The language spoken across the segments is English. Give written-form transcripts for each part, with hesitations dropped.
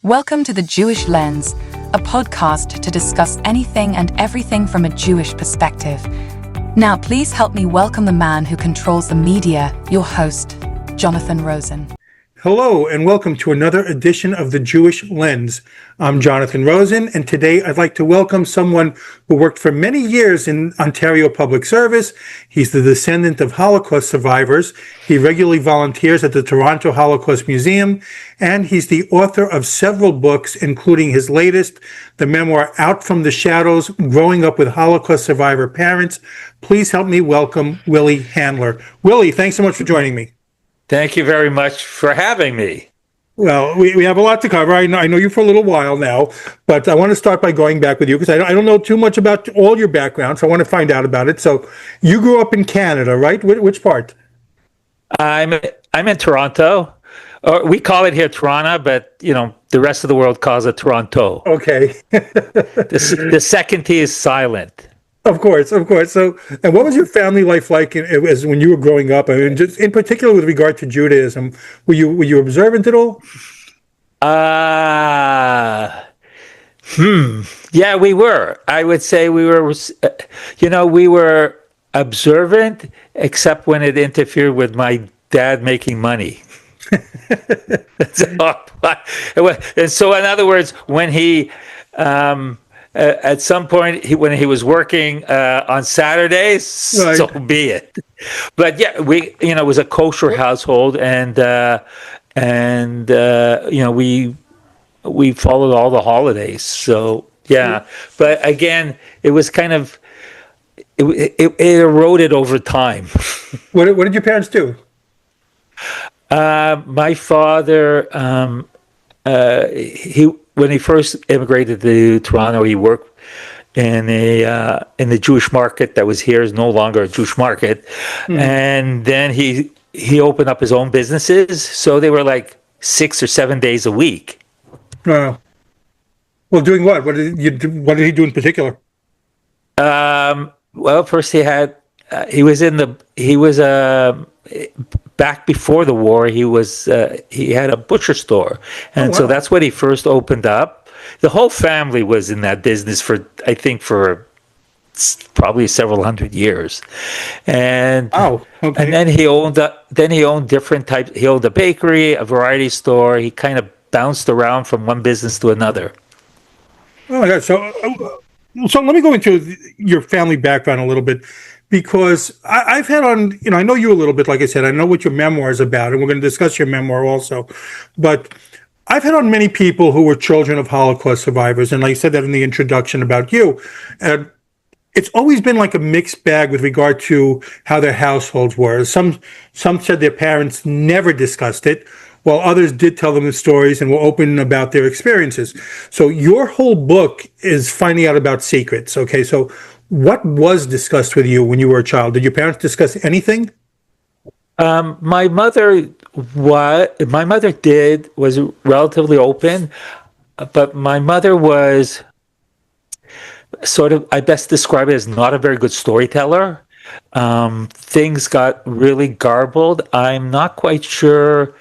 Welcome to The Jewish Lens, a podcast to discuss anything and everything from a Jewish perspective. Now, please help me welcome the man who controls the media, your host, Jonathan Rosen. Hello, and welcome to another edition of The Jewish Lens. I'm Jonathan Rosen, and today I'd like to welcome someone who worked for many years in Ontario Public Service. He's the descendant of Holocaust survivors. He regularly volunteers at the Toronto Holocaust Museum, and he's the author of several books, including his latest, the memoir Out from the Shadows, Growing Up with Holocaust Survivor Parents. Please help me welcome Willie Handler. Willie, thanks so much for joining me. Thank you very much for having me. Well, we have a lot to cover. I know you for a little while now, but I want to start by going back with you because I don't know too much about all your background, so I want to find out about it. So you grew up in Canada, right? Which part? I'm in Toronto. Or we call it here Toronto, but the rest of the world calls it Toronto. Okay. The second T is silent. Of course. So, and what was your family life like as when you were growing up? I mean, just in particular with regard to Judaism, were you observant at all? Yeah, we were. I would say we were. We were observant, except when it interfered with my dad making money. And so, in other words, when he. At some point, when he was working on Saturdays, right. So be it. But yeah, it was a kosher household, and we followed all the holidays. So yeah, but again, it was kind of it eroded over time. What did your parents do? My father, when he first immigrated to Toronto, he worked in the Jewish market that was here, is no longer a Jewish market. And then he opened up his own businesses. So they were like 6 or 7 days a week. Well, doing what? What did he do in particular? Well, first he was back before the war, he had a butcher store, and so that's what he first opened up. The whole family was in that business for probably several hundred years, and and then he owned different types. He owned a bakery, a variety store. He kind of bounced around from one business to another. Oh my God! So let me go into your family background a little bit. Because I've had on, I know you a little bit, like I said, I know what your memoir is about, and we're going to discuss your memoir also. But I've had on many people who were children of Holocaust survivors, and I said that in the introduction about you. It's always been like a mixed bag with regard to how their households were. Some said their parents never discussed it, while others did tell them the stories and were open about their experiences. So your whole book is finding out about secrets, okay? So what was discussed with you when you were a child? Did your parents discuss anything? My mother was relatively open, but my mother was sort of, I best describe it as not a very good storyteller. Things got really garbled. I'm not quite sure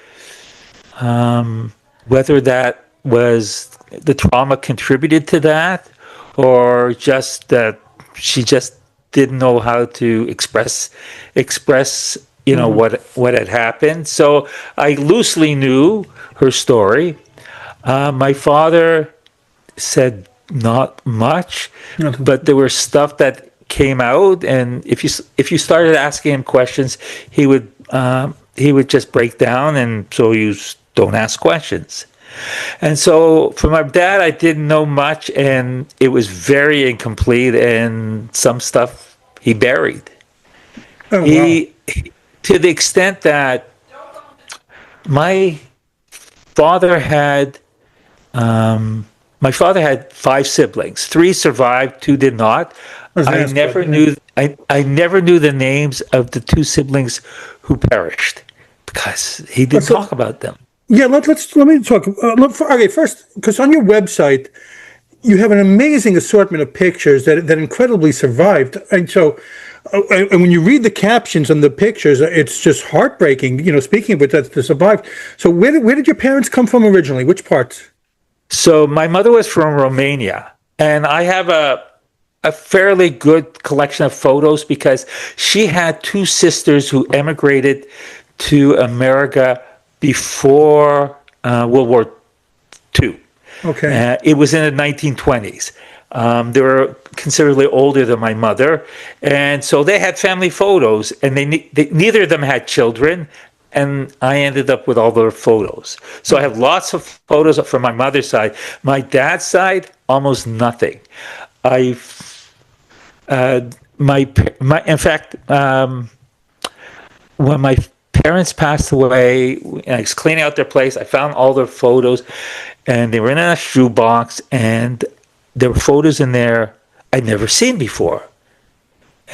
whether that was the trauma contributed to that, or just that she just didn't know how to express what had happened. So I loosely knew her story. My father said not much, but there was stuff that came out, and if you started asking him questions, he would just break down, and so you don't ask questions. And so for my dad, I didn't know much, and it was very incomplete, and some stuff he buried. Oh, wow. To the extent that my father had 5 siblings. 3 survived, 2 did not. I never knew the names of the 2 siblings who perished because he didn't talk about them. Yeah, let me talk. Okay, first, because on your website, you have an amazing assortment of pictures that incredibly survived. And so, and when you read the captions on the pictures, it's just heartbreaking, speaking of it, that's to survive. So where did your parents come from originally? Which parts? So my mother was from Romania, and I have a fairly good collection of photos because she had two sisters who emigrated to America before World War II. Okay. It was in the 1920s. They were considerably older than my mother, and so they had family photos, and neither of them had children, and I ended up with all their photos. So I have lots of photos from my mother's side. My dad's side, almost nothing. I, in fact, when my parents passed away, and I was cleaning out their place, I found all their photos, and they were in a shoebox, and there were photos in there I'd never seen before.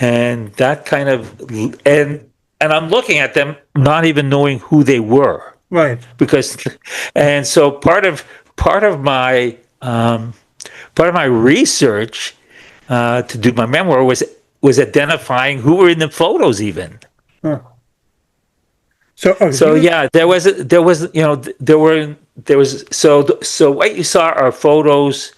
And that kind of, and I'm looking at them not even knowing who they were. Right. Because, and so part of my research to do my memoir was identifying who were in the photos even. Huh. So yeah, there was so what you saw are photos.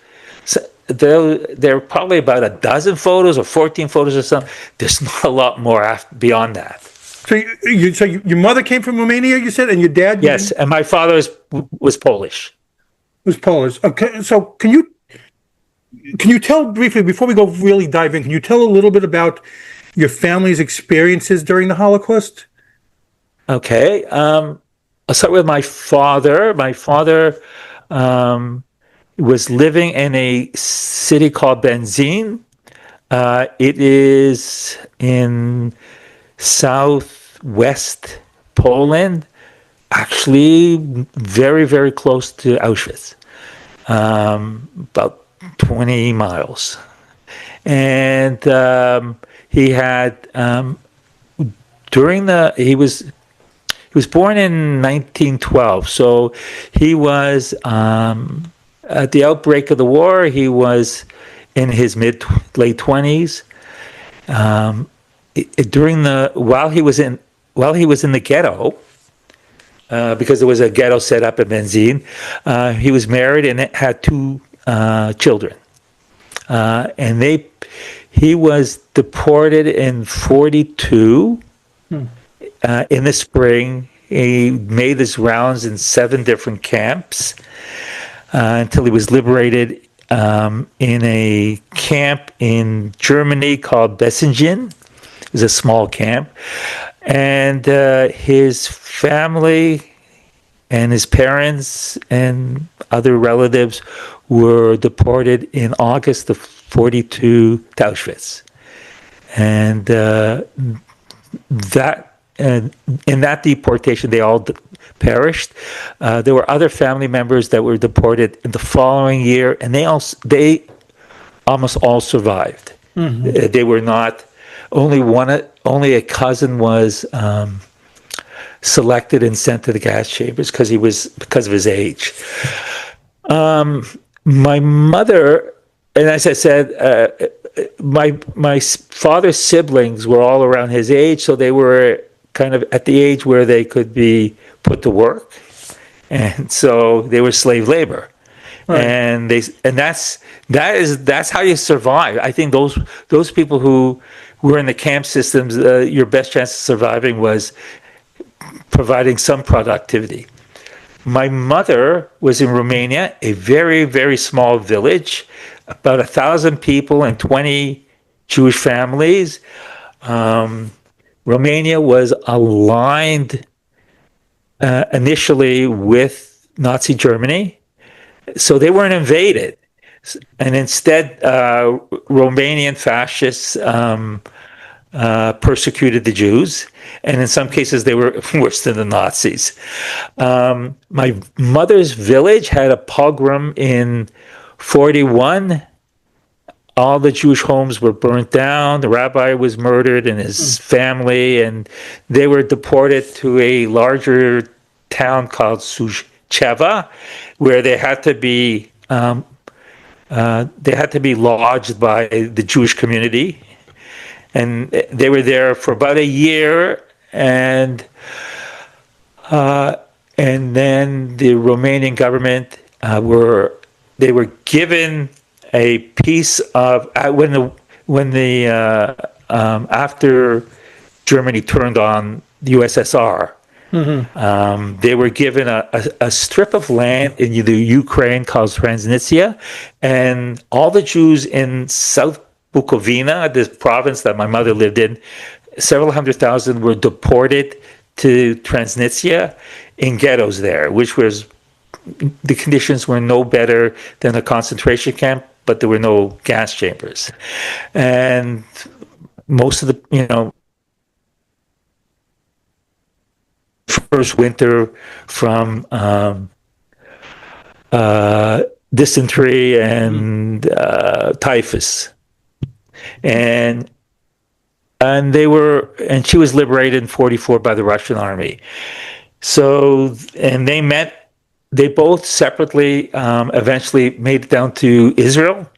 So there are probably about a dozen photos or 14 photos or something. There's not a lot more beyond that. So your mother came from Romania, you said, and your dad? Yes, and my father was Polish. Was Polish. Okay, so can you tell briefly, before we go really dive in, can you tell a little bit about your family's experiences during the Holocaust? Okay, I'll start with my father. My father was living in a city called Benzin. It is in southwest Poland, actually very, very close to Auschwitz, about 20 miles. And he had, he was born in 1912, so he was, at the outbreak of the war, he was in his late 20s. While he was in the ghetto, because there was a ghetto set up in Benzin, he was married and had two children, and he was deported in 1942. In the spring. He made his rounds in 7 different camps until he was liberated in a camp in Germany called Bessingen. It was a small camp. And his family and his parents and other relatives were deported in August of 1942 to Auschwitz. And in that deportation, they all perished. There were other family members that were deported in the following year, and they almost all survived. Mm-hmm. They were not. Only a cousin was selected and sent to the gas chambers because of his age. My mother, and as I said, my father's siblings were all around his age, so they were kind of at the age where they could be put to work, and so they were slave labor. Right. And that's how you survive. I think those people who were in the camp systems, your best chance of surviving was providing some productivity. My mother was in Romania, a very, very small village, about 1,000 people and 20 Jewish families. Romania was aligned initially with Nazi Germany, so they weren't invaded. And instead, Romanian fascists persecuted the Jews, and in some cases they were worse than the Nazis. My mother's village had a pogrom in 1941. All the Jewish homes were burnt down. The rabbi was murdered and his family, and they were deported to a larger town called Suceava, where they had to be lodged by the Jewish community, and they were there for about a year, and then the Romanian government were they were given a piece of when the after Germany turned on the USSR. They were given a strip of land in the Ukraine called Transnistria, and all the Jews in South Bukovina, this province that my mother lived in, several 100,000 were deported to Transnistria in ghettos there, which was, the conditions were no better than a concentration camp, but there were no gas chambers. And most of the, first winter from dysentery and typhus, and she was liberated in 1944 by the Russian army. So, and they both separately eventually made it down to Israel.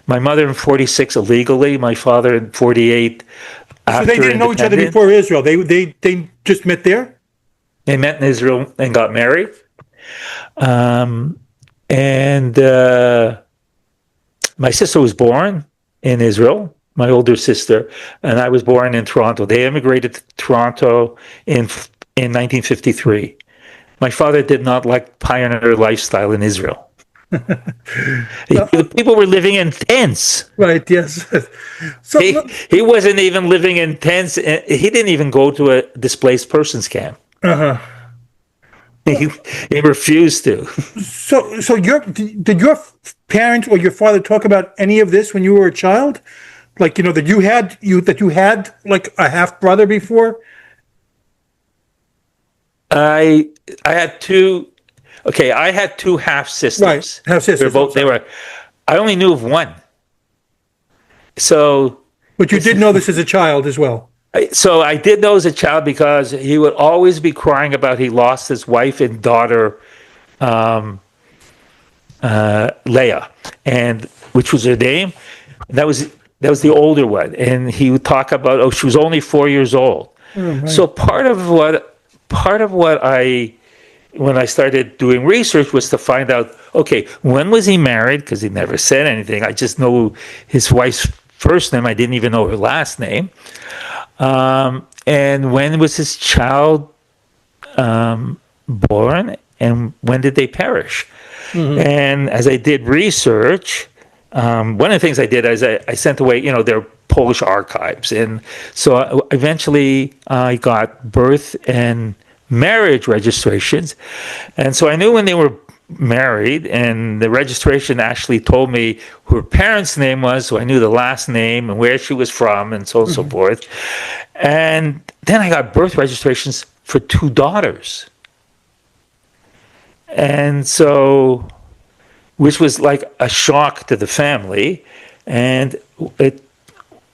My mother in 1946 illegally, my father in 1948 after. So they didn't know each other before Israel. They just met there. They met in Israel and got married. And my sister was born in Israel, my older sister, and I was born in Toronto. They immigrated to Toronto in 1953. My father did not like pioneer lifestyle in Israel. People were living in tents. Right, yes. So he wasn't even living in tents. He didn't even go to a displaced persons camp. He refused to. So did your parents or your father talk about any of this when you were a child? Like, that you had like a half brother before? I had two. Okay, I had two half sisters. Right, half sisters. I only knew of one. So. But you did know this as a child as well. So I did know as a child because he would always be crying about he lost his wife and daughter, Leah, and which was her name. And that was the older one, and he would talk about she was only 4 years old. Oh, right. So part of what when I started doing research was to find out, okay, when was he married? Because he never said anything. I just know his wife's first name. I didn't even know her last name. And when was his child born, and when did they perish? And as I did research, one of the things I did is I sent away, their Polish archives, and so eventually I got birth and marriage registrations, and so I knew when they were married, and the registration actually told me who her parents' name was, so I knew the last name and where she was from, and so on and so forth. And then I got birth registrations for two daughters, and so, which was like a shock to the family. And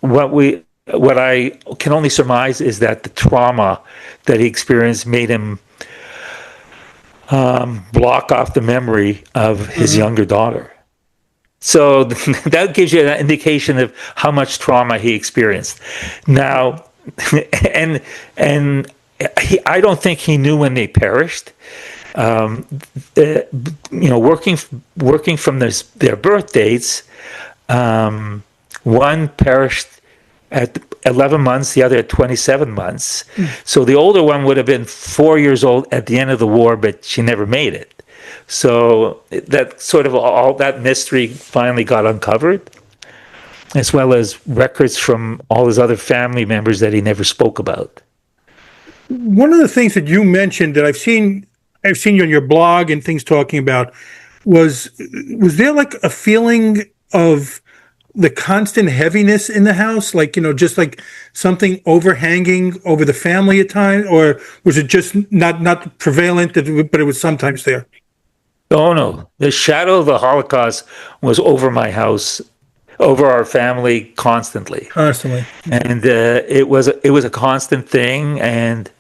what I can only surmise is that the trauma that he experienced made him block off the memory of his younger daughter. So that gives you an indication of how much trauma he experienced. Now, and I don't think he knew when they perished. Working from their birth dates, one perished at 11 months, the other at 27 months. So the older one would have been 4 years old at the end of the war, but she never made it. So that sort of all that mystery finally got uncovered, as well as records from all his other family members that he never spoke about. One of the things that you mentioned that I've seen you on your blog and things talking about was there like a feeling of the constant heaviness in the house, like, just like something overhanging over the family at times, or was it just not prevalent, but it was sometimes there? Oh no, the shadow of the Holocaust was over my house, over our family constantly, and it was a constant thing. And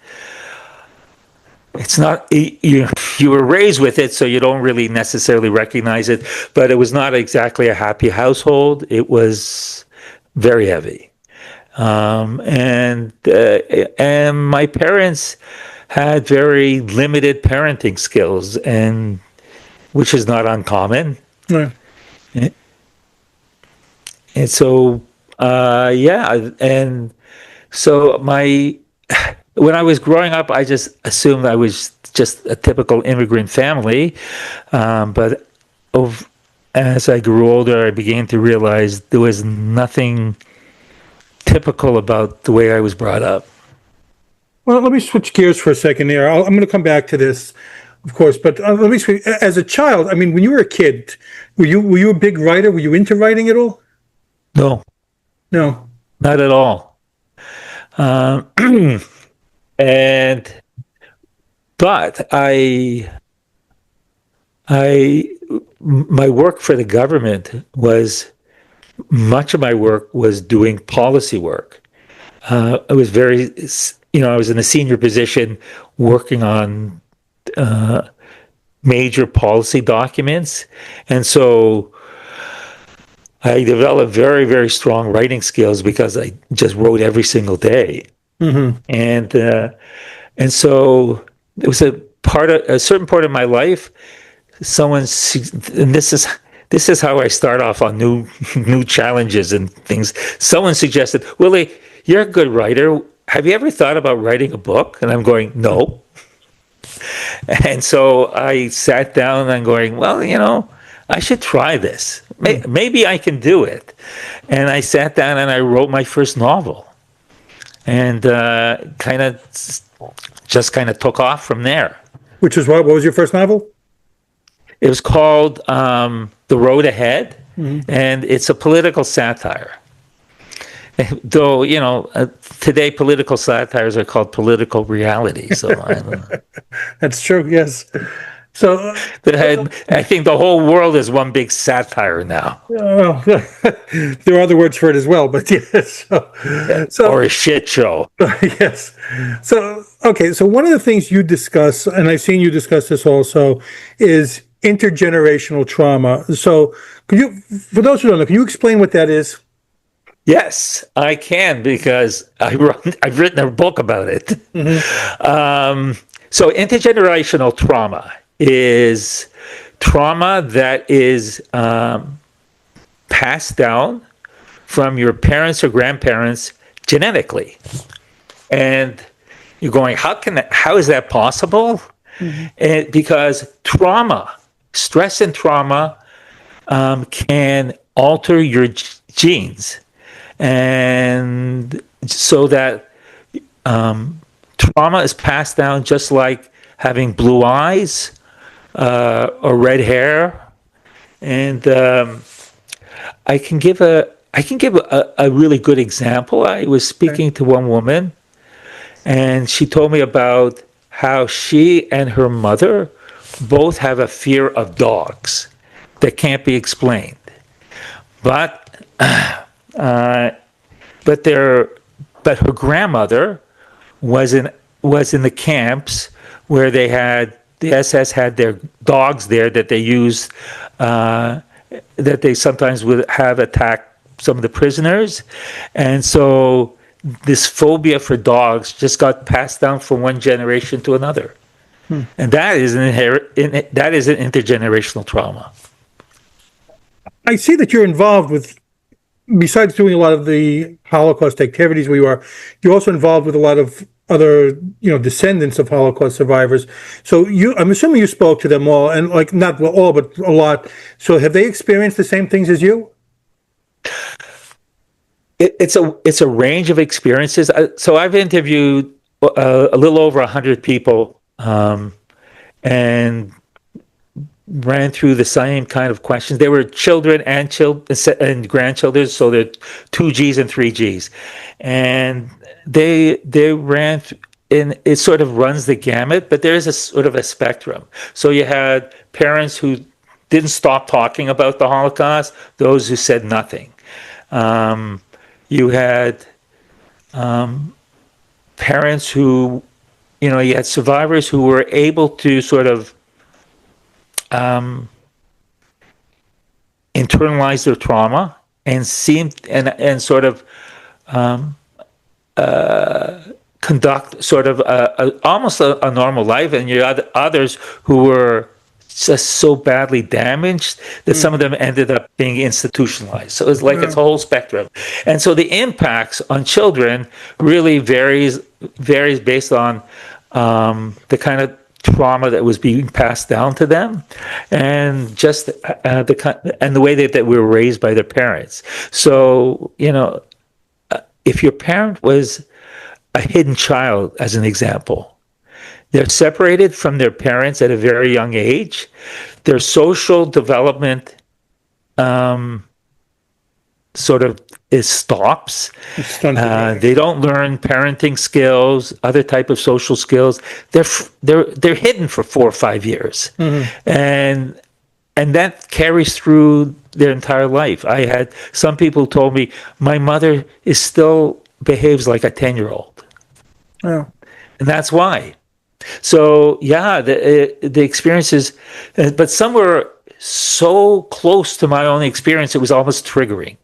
it's not, you were raised with it, so you don't really necessarily recognize it, but it was not exactly a happy household. It was very heavy. And my parents had very limited parenting skills, and which is not uncommon. Right. And so, yeah, and so when I was growing up, I just assumed I was just a typical immigrant family, but of, as I grew older, I began to realize there was nothing typical about the way I was brought up. Well, let me switch gears for a second there. I'm going to come back to this, of course, but let me switch. As a child, I mean, when you were a kid, were you a big writer? Were you into writing at all? No, No. not at all. Um, and but my work for the government was much of my work was doing policy work. I was I was in a senior position working on major policy documents, and so I developed very, very strong writing skills because I just wrote every single day, and so it was a certain part of my life. And this is how I start off on new challenges and things. Someone suggested, Willie, you're a good writer. Have you ever thought about writing a book? And I'm going, no. And so I sat down and I'm going, well, I should try this. Maybe I can do it. And I sat down and I wrote my first novel, and kind of took off from there. Which is what? What was your first novel? It was called The Road Ahead, and it's a political satire. Though, today political satires are called political reality. So I don't know. That's true, yes. So I think the whole world is one big satire now. there are other words for it as well, but yes. Or a shit show. Yes. So, okay, so one of the things you discuss, and I've seen you discuss this also, is intergenerational trauma. So, for those who don't know, can you explain what that is? Yes, I can, because I've written a book about it. So intergenerational trauma is trauma that is passed down from your parents or grandparents genetically. And you're going, how is that possible? And because stress and trauma can alter your genes. And so that trauma is passed down just like having blue eyes or red hair. And I can give a really good example. I was speaking to one woman, and she told me about how she and her mother both have a fear of dogs that can't be explained. But her grandmother was in the camps where the SS had their dogs there that they used, that they sometimes would have attack some of the prisoners, and so this phobia for dogs just got passed down from one generation to another, and that is an intergenerational trauma. I see that you're involved with, besides doing a lot of the Holocaust activities you're also involved with a lot of other, descendants of Holocaust survivors. So I'm assuming you spoke to them all, and like not all, but a lot. So have they experienced the same things as you? It's a range of experiences. So I've interviewed a little over 100 people, and ran through the same kind of questions. They were children and grandchildren, so they're 2Gs and 3Gs, and they ran and it sort of runs the gamut. But there is a sort of a spectrum. So you had parents who didn't stop talking about the Holocaust, those who said nothing. You had parents who, you had survivors who were able to sort of internalize their trauma and sort of conduct sort of almost a normal life, and you had others who were just so badly damaged that some of them ended up being institutionalized. So it's like it's a whole spectrum. And so the impacts on children really varies based on the kind of trauma that was being passed down to them, and just the way that we were raised by their parents. So, if your parent was a hidden child, as an example, they're separated from their parents at a very young age. Their social development sort of stops. They don't learn parenting skills, other type of social skills. They're hidden for 4 or 5 years, and that carries through their entire life. I had some people told me my mother still behaves like a 10-year-old, and that's why. So the experiences, but some were so close to my own experience, it was almost triggering.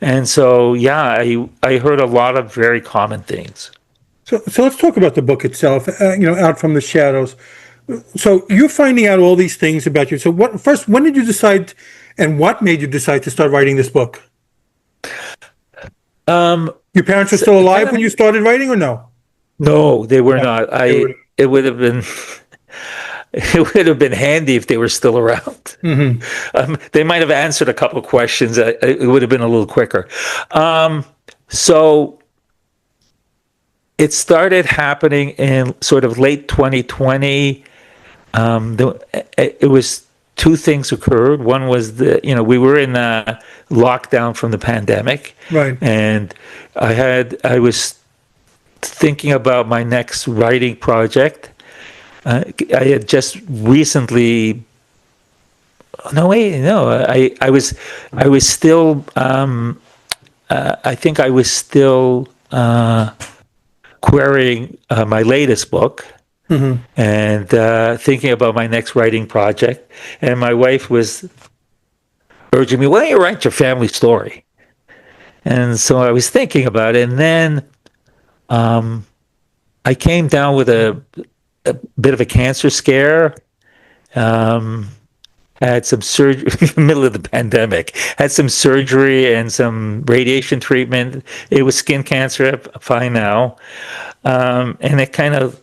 And so, I heard a lot of very common things. So let's talk about the book itself, Out from the Shadows. So you're finding out all these things about you. So when did you decide, and what made you decide to start writing this book? Your parents were still alive when you started writing, or no? No, they were not. It would have been... It would have been handy if they were still around. They might have answered a couple of questions. It would have been a little quicker. So it started happening in sort of late 2020. It was two things occurred. One was we were in a lockdown from the pandemic, right? And I was thinking about my next writing project. I had just recently. I was still. I think I was still querying my latest book, and thinking about my next writing project. And my wife was urging me, "Why don't you write your family story?" And so I was thinking about it, and then I came down with a bit of a cancer scare. Had some surgery in the middle of the pandemic. Had some surgery and some radiation treatment. It was skin cancer. Fine now, and it kind of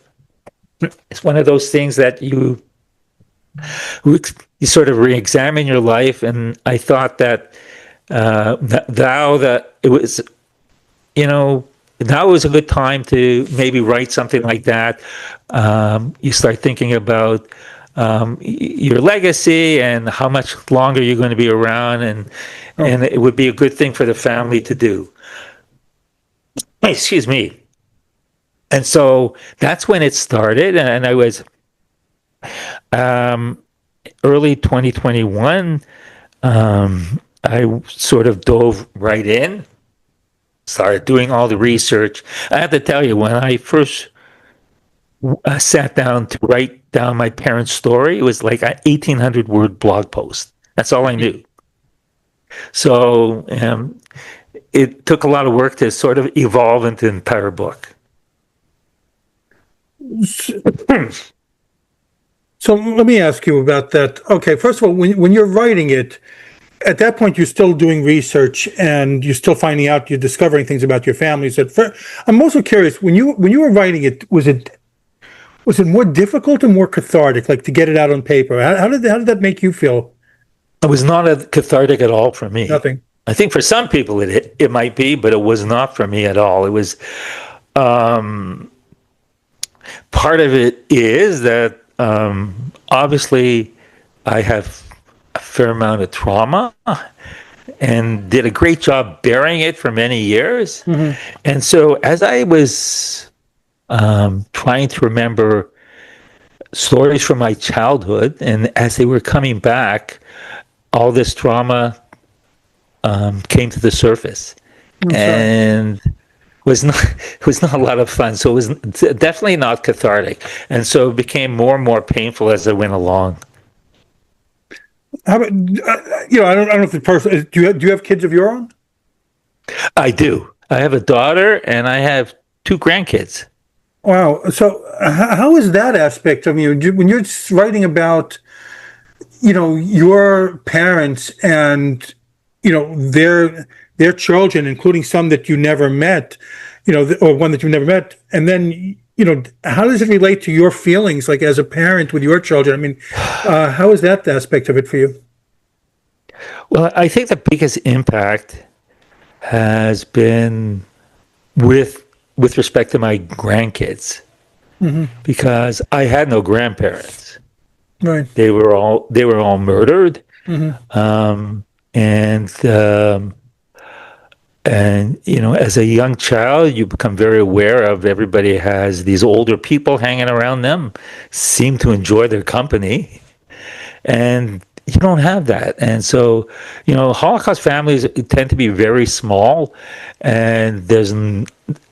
it's one of those things that you sort of re-examine your life. And I thought that now that it was, now was a good time to maybe write something like that. You start thinking about your legacy and how much longer you're going to be around, and it would be a good thing for the family to do. Excuse me. And so that's when it started, and I was early 2021. I sort of dove right in. Started doing all the research. I have to tell you, when I first sat down to write down my parents' story, it was like an 1,800-word blog post. That's all I knew. So it took a lot of work to sort of evolve into an entire book. So let me ask you about that. Okay, first of all, when you're writing it, at that point, you're still doing research and you're still finding out, you're discovering things about your family. So I'm also curious, when you were writing it, was it more difficult or more cathartic, like to get it out on paper? How did that make you feel? It was not cathartic at all for me. Nothing. I think for some people it might be, but it was not for me at all. It was part of it is that obviously I have a fair amount of trauma and did a great job bearing it for many years. And so as I was trying to remember stories from my childhood, and as they were coming back, all this trauma came to the surface. And it was not a lot of fun. So it was definitely not cathartic. And so it became more and more painful as I went along. How about, I don't know if the person, do you have kids of your own? I do. I have a daughter and I have 2 grandkids. Wow. So how is that aspect? I mean, when you're writing about your parents and their children, including some that you never met, or one that you never met, and then how does it relate to your feelings, like as a parent with your children? I mean, how is that aspect of it for you? Well, I think the biggest impact has been with respect to my grandkids, because I had no grandparents. Right. They were all murdered, and as a young child, you become very aware of everybody has these older people hanging around them, seem to enjoy their company, and you don't have that. And so, Holocaust families tend to be very small, and there's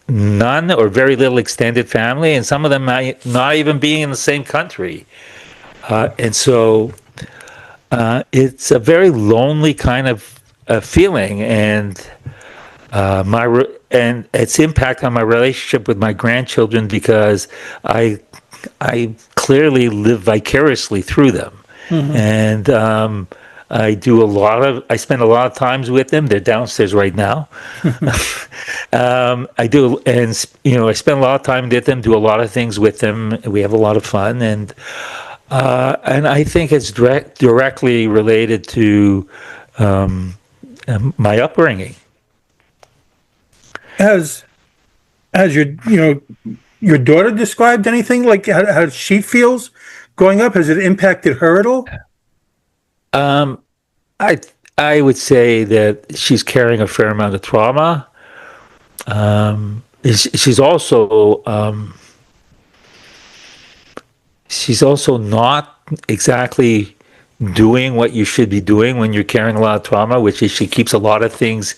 none or very little extended family, and some of them might not even being in the same country. And so it's a very lonely kind of feeling, and and its impact on my relationship with my grandchildren, because I clearly live vicariously through them. And I spend a lot of times with them. They're downstairs right now. I do, and I spend a lot of time with them, do a lot of things with them. We have a lot of fun, and I think it's directly related to my upbringing. Has your daughter described anything like how she feels growing up? Has it impacted her at all? I would say that she's carrying a fair amount of trauma. She's also not exactly doing what you should be doing when you're carrying a lot of trauma, which is she keeps a lot of things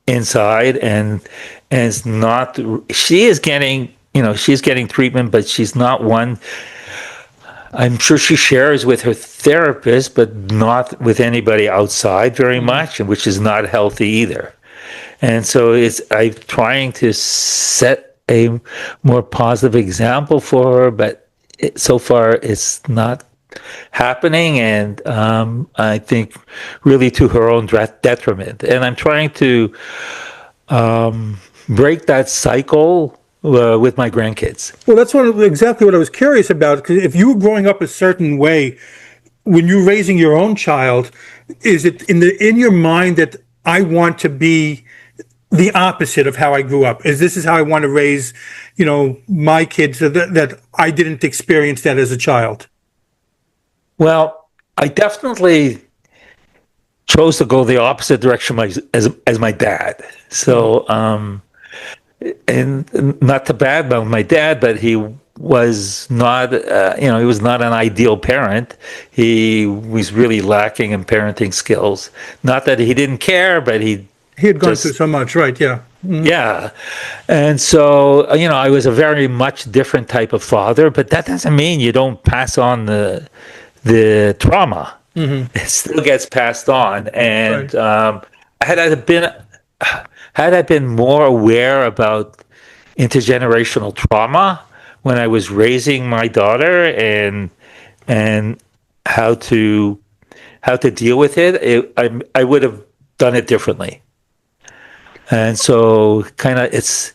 inside, and it's not. She is getting, she's getting treatment, but she's not one. I'm sure she shares with her therapist, but not with anybody outside very much, which is not healthy either. And so I'm trying to set a more positive example for her, but so far it's not happening, and I think really to her own detriment. And I'm trying to break that cycle with my grandkids. Well, that's exactly what I was curious about. Because if you were growing up a certain way, when you're raising your own child, is it in your mind that I want to be the opposite of how I grew up? This is how I want to raise, my kids, that I didn't experience that as a child? Well, I definitely chose to go the opposite direction as my dad. So, and not to badmouth my dad, but he was not, he was not an ideal parent. He was really lacking in parenting skills. Not that he didn't care, but he had gone through so much, right? Yeah. Yeah. And so, I was a very much different type of father, but that doesn't mean you don't pass on the trauma. It still gets passed on. And had I been more aware about intergenerational trauma when I was raising my daughter, and how to deal with it, I would have done it differently. And so, kind of, it's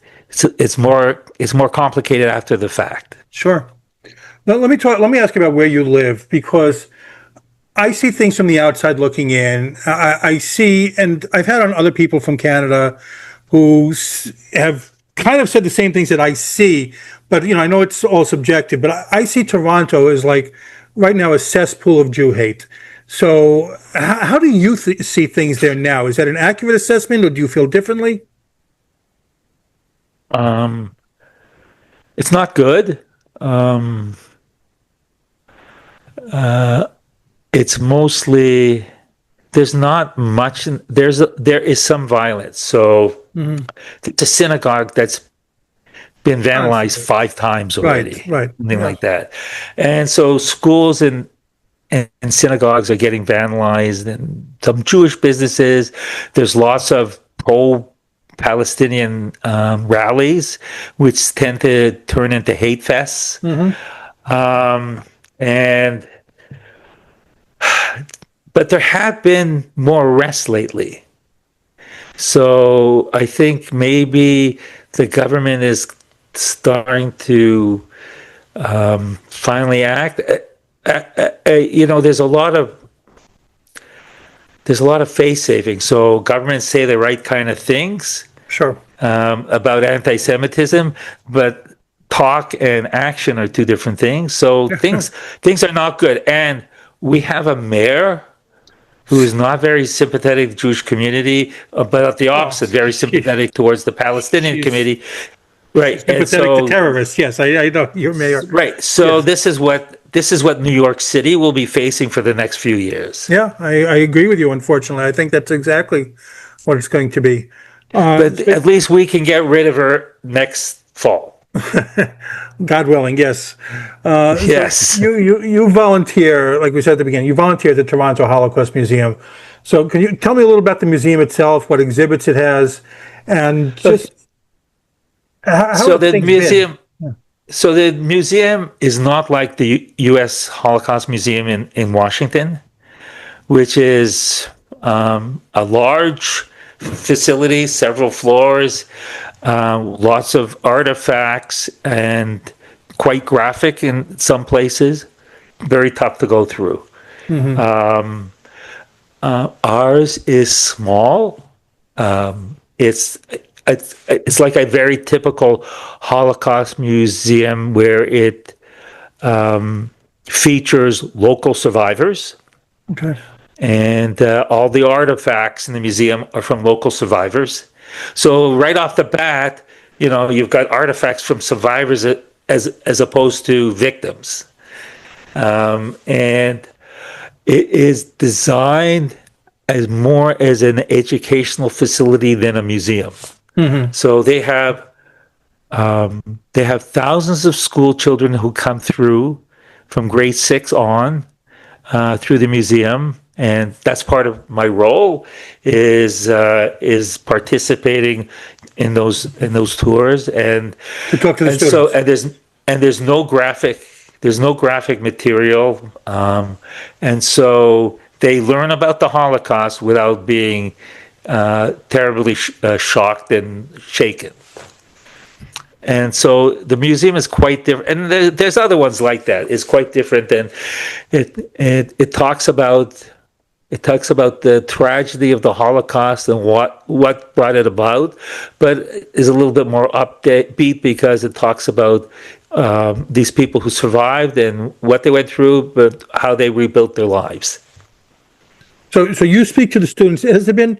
more complicated after the fact. Sure. Now, let me ask you about where you live, because I see things from the outside looking in. I see, and I've had on other people from Canada who have kind of said the same things that I see, but I know it's all subjective, but I see Toronto as like right now a cesspool of Jew hate. So how do you see things there now? Is that an accurate assessment, or do you feel differently? It's not good. It's mostly, there's not much. There is some violence. So it's a synagogue that's been vandalized 5 times already, right, something like that. And so schools and synagogues are getting vandalized, and some Jewish businesses. There's lots of pro-Palestinian rallies, which tend to turn into hate fests. And but there have been more arrests lately. So I think maybe the government is starting to finally act. There's a lot of face saving. So governments say the right kind of things Sure. about anti-Semitism, but talk and action are two different things. So things are not good. And we have a mayor who is not very sympathetic to the Jewish community, but at the opposite, very sympathetic towards the Palestinian She's community. Right. And sympathetic to so, terrorists. Yes, I know your mayor. right. So Yes. this is what New York City will be facing for the next few years. Yeah, I agree with you. Unfortunately, I think that's exactly what it's going to be. But at least we can get rid of her next fall. God willing, yes. Yes. So you volunteer, like we said at the beginning. You volunteer at the Toronto Holocaust Museum. So can you tell me a little about the museum itself, what exhibits it has, and just how So have the things museum. been? So the museum is not like the U.S. Holocaust Museum in Washington, which is a large facility, several floors, lots of artifacts, and quite graphic in some places. Very tough to go through. Ours is small. It's like a very typical Holocaust museum where it features local survivors, Okay. and all the artifacts in the museum are from local survivors. So right off the bat, you've got artifacts from survivors as opposed to victims, and it is designed as more as an educational facility than a museum. So they have thousands of school children who come through from grade 6 on through the museum, and that's part of my role is participating in those tours and To talk to the and students. so there's no graphic material, and so they learn about the Holocaust without being terribly shocked and shaken. And so the museum is quite different, and there's other ones like that. It's quite different, and it talks about the tragedy of the Holocaust and what brought it about, but is a little bit more upbeat because it talks about these people who survived and what they went through, but how they rebuilt their lives. So you speak to the students. Has there been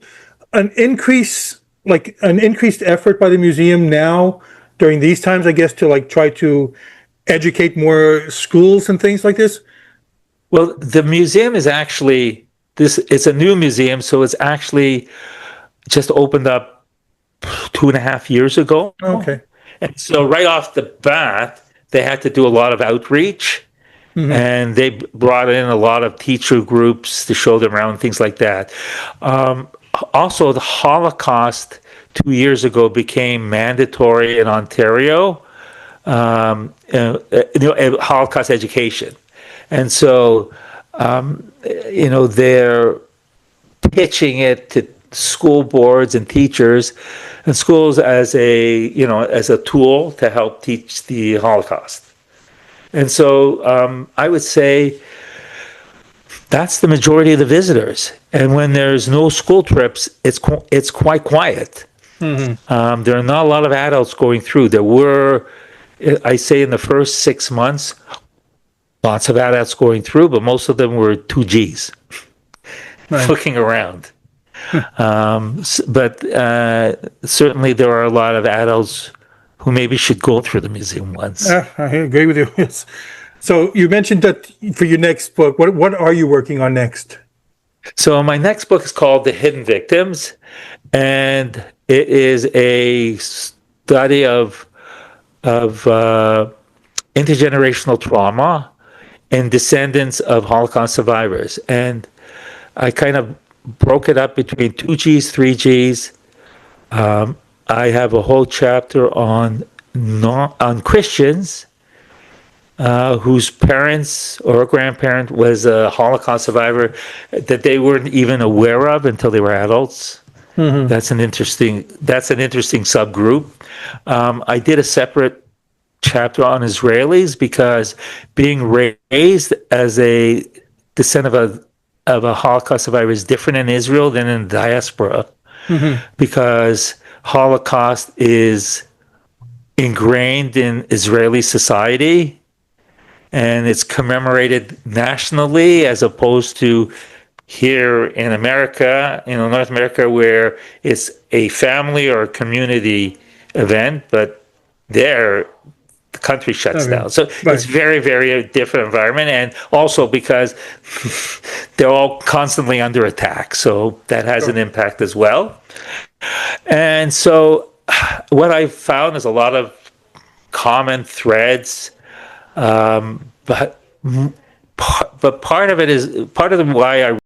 an increased effort by the museum now during these times, I guess, to try to educate more schools and things like this? Well, the museum is actually it's a new museum, so it's actually just opened up 2.5 years ago. Okay. And so right off the bat, they had to do a lot of outreach. And they brought in a lot of teacher groups to show them around, things like that. Also, the Holocaust 2 years ago became mandatory in Ontario, Holocaust education. And so, they're pitching it to school boards and teachers and schools as a tool to help teach the Holocaust. And so I would say that's the majority of the visitors. And when there's no school trips, it's quite quiet. There are not a lot of adults going through. There were, I say, in the first 6 months, lots of adults going through, but most of them were 2Gs looking around. But certainly there are a lot of adults who maybe should go through the museum once. I agree with you. Yes. So you mentioned that for your next book, what are you working on next? So my next book is called The Hidden Victims, and it is a study of intergenerational trauma and descendants of Holocaust survivors. And I kind of broke it up between 2Gs, 3Gs. I have a whole chapter on Christians whose parents or grandparent was a Holocaust survivor that they weren't even aware of until they were adults. That's an interesting subgroup. I did a separate chapter on Israelis because being raised as a descendant of a Holocaust survivor is different in Israel than in diaspora, because Holocaust is ingrained in Israeli society and it's commemorated nationally, as opposed to here in America, North America, where it's a family or a community event, but there the country shuts down. So it's very, very different environment, and also because they're all constantly under attack, so that has an impact as well. And so what I've found is a lot of common threads, but part of it is part of why I